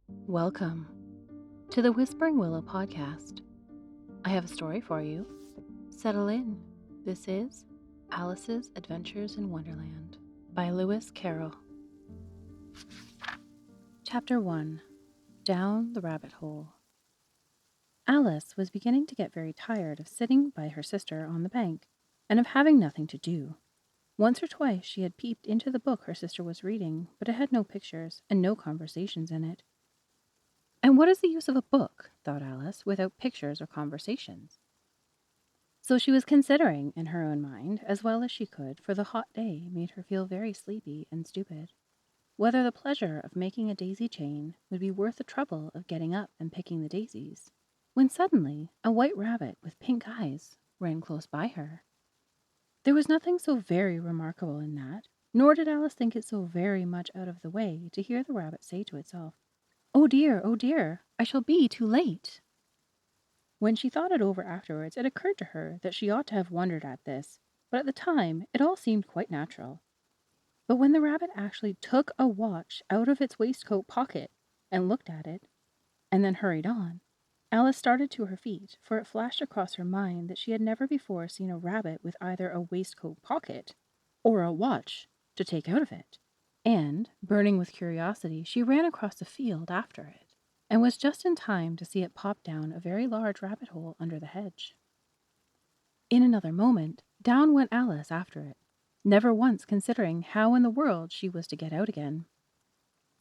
Welcome to the Whispering Willow Podcast. I have a story for you. Settle in. This is Alice's Adventures in Wonderland by Lewis Carroll. Chapter 1. Down the Rabbit Hole. Alice was beginning to get very tired of sitting by her sister on the bank and of having nothing to do. Once or twice she had peeped into the book her sister was reading, but it had no pictures and no conversations in it. And what is the use of a book, thought Alice, without pictures or conversations? So she was considering in her own mind, as well as she could, for the hot day made her feel very sleepy and stupid, whether the pleasure of making a daisy chain would be worth the trouble of getting up and picking the daisies, when suddenly a white rabbit with pink eyes ran close by her. There was nothing so very remarkable in that, nor did Alice think it so very much out of the way to hear the rabbit say to itself, oh dear, I shall be too late." When she thought it over afterwards, it occurred to her that she ought to have wondered at this, but at the time it all seemed quite natural. But when the rabbit actually took a watch out of its waistcoat pocket and looked at it, and then hurried on, Alice started to her feet, for it flashed across her mind that she had never before seen a rabbit with either a waistcoat pocket or a watch to take out of it. And, burning with curiosity, she ran across the field after it, and was just in time to see it pop down a very large rabbit hole under the hedge. In another moment, down went Alice after it, never once considering how in the world she was to get out again.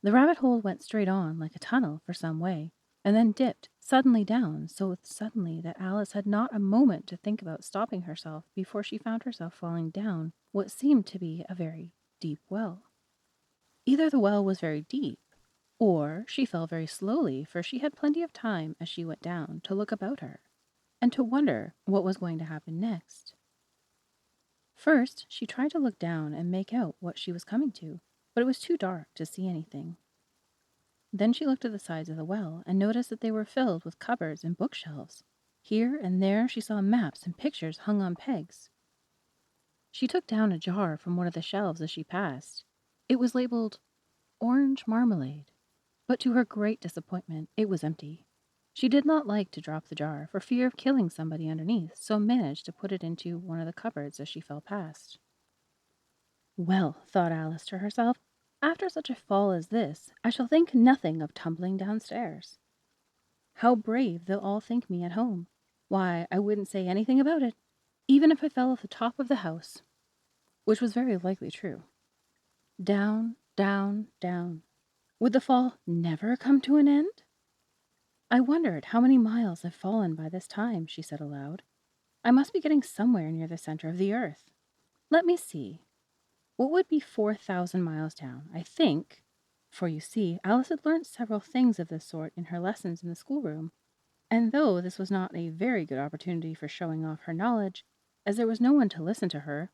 The rabbit hole went straight on like a tunnel for some way, and then dipped suddenly down, so suddenly that Alice had not a moment to think about stopping herself before she found herself falling down what seemed to be a very deep well. Either the well was very deep, or she fell very slowly, for she had plenty of time as she went down to look about her, and to wonder what was going to happen next. First, she tried to look down and make out what she was coming to, but it was too dark to see anything. Then she looked at the sides of the well and noticed that they were filled with cupboards and bookshelves. Here and there she saw maps and pictures hung on pegs. She took down a jar from one of the shelves as she passed. It was labeled orange marmalade, but to her great disappointment, it was empty. She did not like to drop the jar for fear of killing somebody underneath, so managed to put it into one of the cupboards as she fell past. Well, thought Alice to herself, after such a fall as this, I shall think nothing of tumbling downstairs. How brave they'll all think me at home. Why, I wouldn't say anything about it, even if I fell off the top of the house, which was very likely true. Down, down, down. Would the fall never come to an end? I wondered how many miles I've fallen by this time, she said aloud. I must be getting somewhere near the center of the earth. Let me see. What would be 4,000 miles down? I think, for you see, Alice had learnt several things of this sort in her lessons in the schoolroom, and though this was not a very good opportunity for showing off her knowledge, as there was no one to listen to her,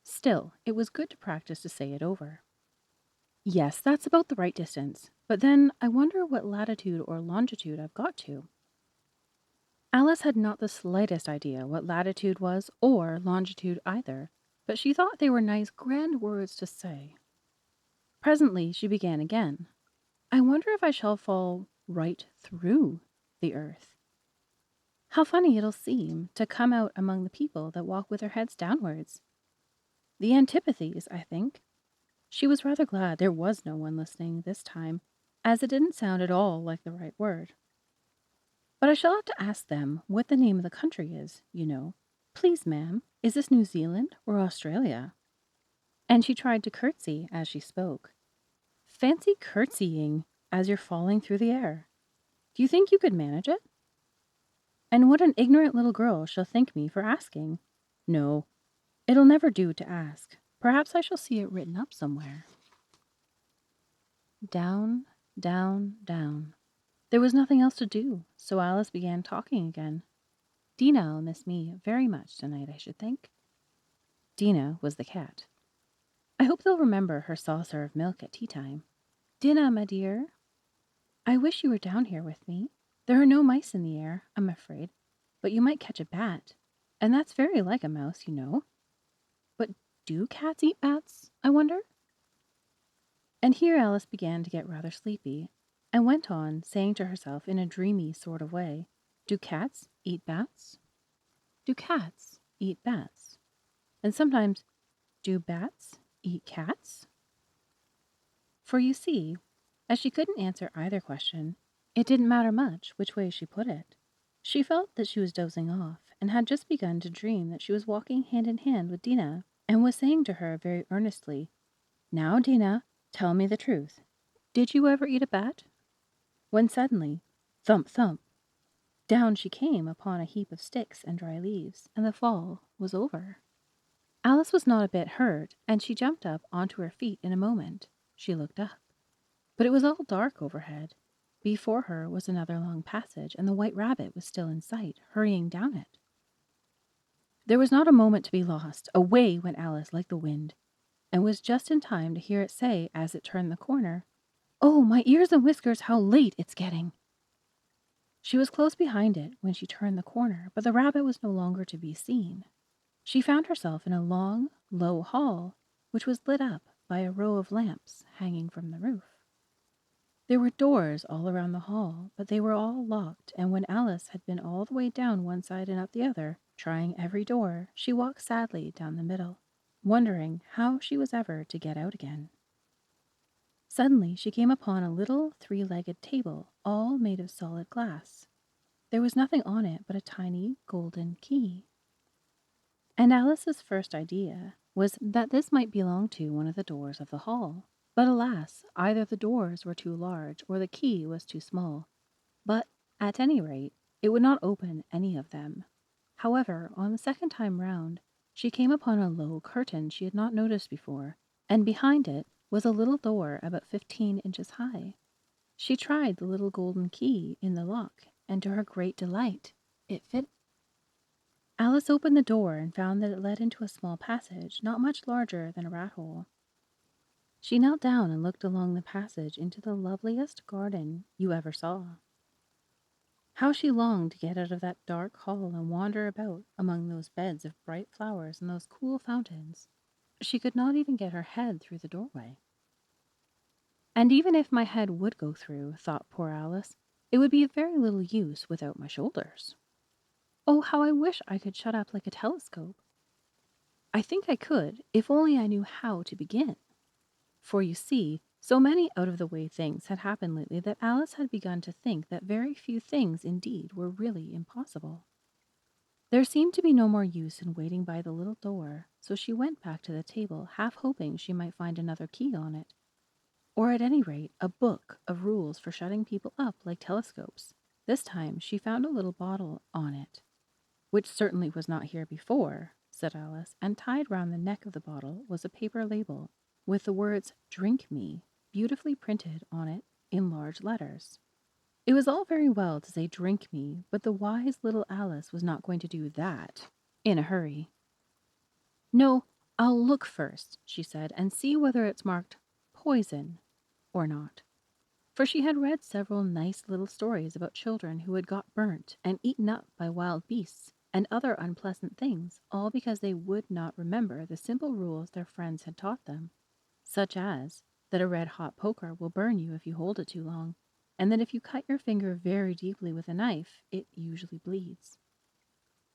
still it was good to practice to say it over. Yes, that's about the right distance, but then I wonder what latitude or longitude I've got to. Alice had not the slightest idea what latitude was or longitude either, but she thought they were nice, grand words to say. Presently she began again. I wonder if I shall fall right through the earth. How funny it'll seem to come out among the people that walk with their heads downwards. The antipathies, I think. She was rather glad there was no one listening this time, as it didn't sound at all like the right word. But I shall have to ask them what the name of the country is, you know. Please, ma'am, is this New Zealand or Australia? And she tried to curtsy as she spoke. Fancy curtsying as you're falling through the air. Do you think you could manage it? And what an ignorant little girl shall think me for asking. No, it'll never do to ask. Perhaps I shall see it written up somewhere. Down, down, down. There was nothing else to do, so Alice began talking again. Dinah'll miss me very much tonight, I should think. Dinah was the cat. I hope they'll remember her saucer of milk at tea time. Dinah, my dear, I wish you were down here with me. There are no mice in the air, I'm afraid, but you might catch a bat, and that's very like a mouse, you know. But do cats eat bats, I wonder? And here Alice began to get rather sleepy, and went on, saying to herself in a dreamy sort of way, "Do cats eat bats? Do cats eat bats? And sometimes, do bats eat cats?" For you see, as she couldn't answer either question, it didn't matter much which way she put it. She felt that she was dozing off, and had just begun to dream that she was walking hand in hand with Dinah, and was saying to her very earnestly, "Now, Dinah, tell me the truth. Did you ever eat a bat?" When suddenly, thump, thump, down she came upon a heap of sticks and dry leaves, and the fall was over. Alice was not a bit hurt, and she jumped up onto her feet in a moment. She looked up, but it was all dark overhead. Before her was another long passage, and the White Rabbit was still in sight, hurrying down it. There was not a moment to be lost. Away went Alice like the wind, and was just in time to hear it say as it turned the corner, "Oh, my ears and whiskers, how late it's getting!" She was close behind it when she turned the corner, but the rabbit was no longer to be seen. She found herself in a long, low hall, which was lit up by a row of lamps hanging from the roof. There were doors all around the hall, but they were all locked, and when Alice had been all the way down one side and up the other, trying every door, she walked sadly down the middle, wondering how she was ever to get out again. Suddenly she came upon a little three-legged table, all made of solid glass. There was nothing on it but a tiny golden key. And Alice's first idea was that this might belong to one of the doors of the hall. But alas, either the doors were too large or the key was too small. But, at any rate, it would not open any of them. However, on the second time round, she came upon a low curtain she had not noticed before, and behind it was a little door about 15 inches high. She tried the little golden key in the lock, and to her great delight, it fit. Alice opened the door and found that it led into a small passage, not much larger than a rat hole. She knelt down and looked along the passage into the loveliest garden you ever saw. How she longed to get out of that dark hall and wander about among those beds of bright flowers and those cool fountains. She could not even get her head through the doorway. And even if my head would go through, thought poor Alice, it would be of very little use without my shoulders. Oh, how I wish I could shut up like a telescope. I think I could, if only I knew how to begin. For you see, so many out-of-the-way things had happened lately that Alice had begun to think that very few things indeed were really impossible. There seemed to be no more use in waiting by the little door, so she went back to the table, half hoping she might find another key on it, or at any rate a book of rules for shutting people up like telescopes. This time she found a little bottle on it, "which certainly was not here before," said Alice, and tied round the neck of the bottle was a paper label with the words "Drink Me" beautifully printed on it in large letters. It was all very well to say "Drink me," but the wise little Alice was not going to do that in a hurry. "No, I'll look first," she said, "and see whether it's marked poison or not." For she had read several nice little stories about children who had got burnt and eaten up by wild beasts and other unpleasant things, all because they would not remember the simple rules their friends had taught them, such as that a red-hot poker will burn you if you hold it too long, and that if you cut your finger very deeply with a knife, it usually bleeds.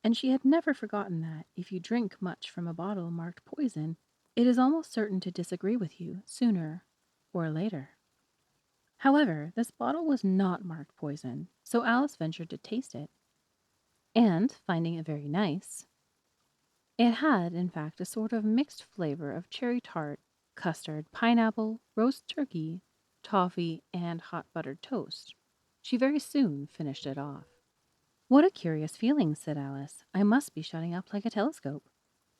And she had never forgotten that, if you drink much from a bottle marked poison, it is almost certain to disagree with you sooner or later. However, this bottle was not marked poison, so Alice ventured to taste it, and, finding it very nice, it had, in fact, a sort of mixed flavor of cherry tart, custard, pineapple, roast turkey, toffee, and hot buttered toast. She very soon finished it off. "What a curious feeling," said Alice. "I must be shutting up like a telescope."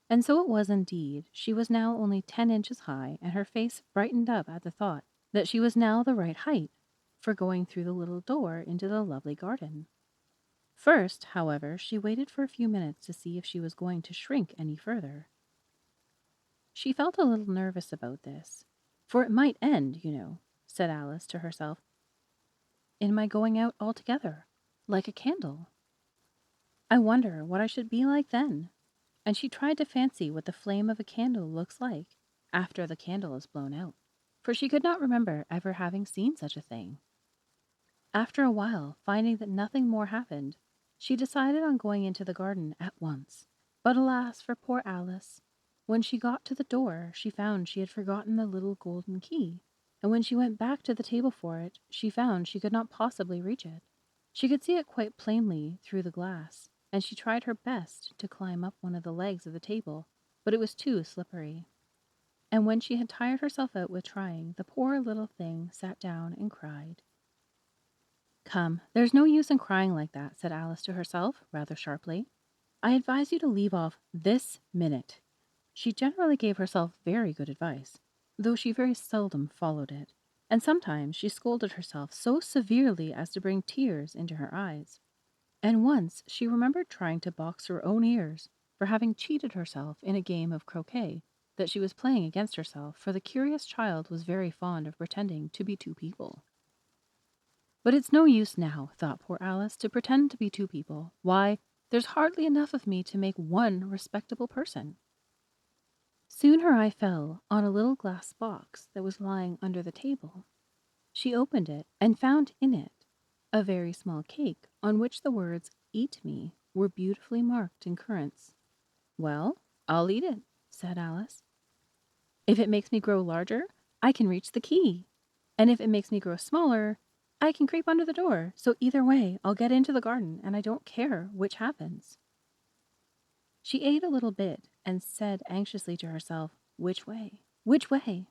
And so it was indeed. She was now only 10 inches high, and her face brightened up at the thought that she was now the right height for going through the little door into the lovely garden. First, however, she waited for a few minutes to see if she was going to shrink any further. She felt a little nervous about this, for it might end, you know, said Alice to herself, in my going out altogether, like a candle. I wonder what I should be like then. And she tried to fancy what the flame of a candle looks like after the candle is blown out, for she could not remember ever having seen such a thing. After a while, finding that nothing more happened, she decided on going into the garden at once. But alas for poor Alice! When she got to the door, she found she had forgotten the little golden key, and when she went back to the table for it, she found she could not possibly reach it. She could see it quite plainly through the glass, and she tried her best to climb up one of the legs of the table, but it was too slippery. And when she had tired herself out with trying, the poor little thing sat down and cried. "Come, there's no use in crying like that," said Alice to herself, rather sharply. "I advise you to leave off this minute." She generally gave herself very good advice, though she very seldom followed it, and sometimes she scolded herself so severely as to bring tears into her eyes. And once she remembered trying to box her own ears for having cheated herself in a game of croquet that she was playing against herself, for the curious child was very fond of pretending to be two people. But it's no use now, thought poor Alice, to pretend to be two people. Why, there's hardly enough of me to make one respectable person. Soon her eye fell on a little glass box that was lying under the table. She opened it and found in it a very small cake on which the words "Eat me" were beautifully marked in currants. "Well, I'll eat it," said Alice. "If it makes me grow larger, I can reach the key. And if it makes me grow smaller, I can creep under the door. So either way, I'll get into the garden, and I don't care which happens." She ate a little bit and said anxiously to herself, "Which way? Which way?"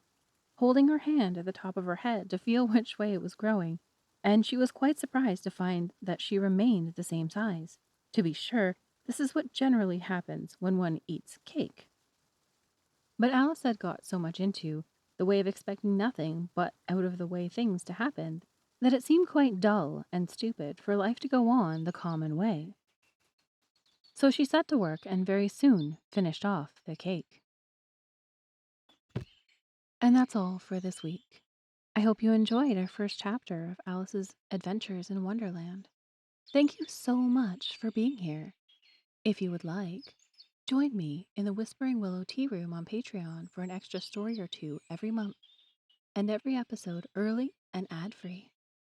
holding her hand at the top of her head to feel which way it was growing, and she was quite surprised to find that she remained the same size. To be sure, this is what generally happens when one eats cake. But Alice had got so much into the way of expecting nothing but out of the way things to happen that it seemed quite dull and stupid for life to go on the common way. So she set to work and very soon finished off the cake. And that's all for this week. I hope you enjoyed our first chapter of Alice's adventures in Wonderland. Thank you so much for being here. If you would like, join me in the Whispering Willow Tea Room on Patreon for an extra story or two every month, and every episode early and ad-free.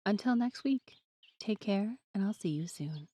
Until next week, take care, and I'll see you soon.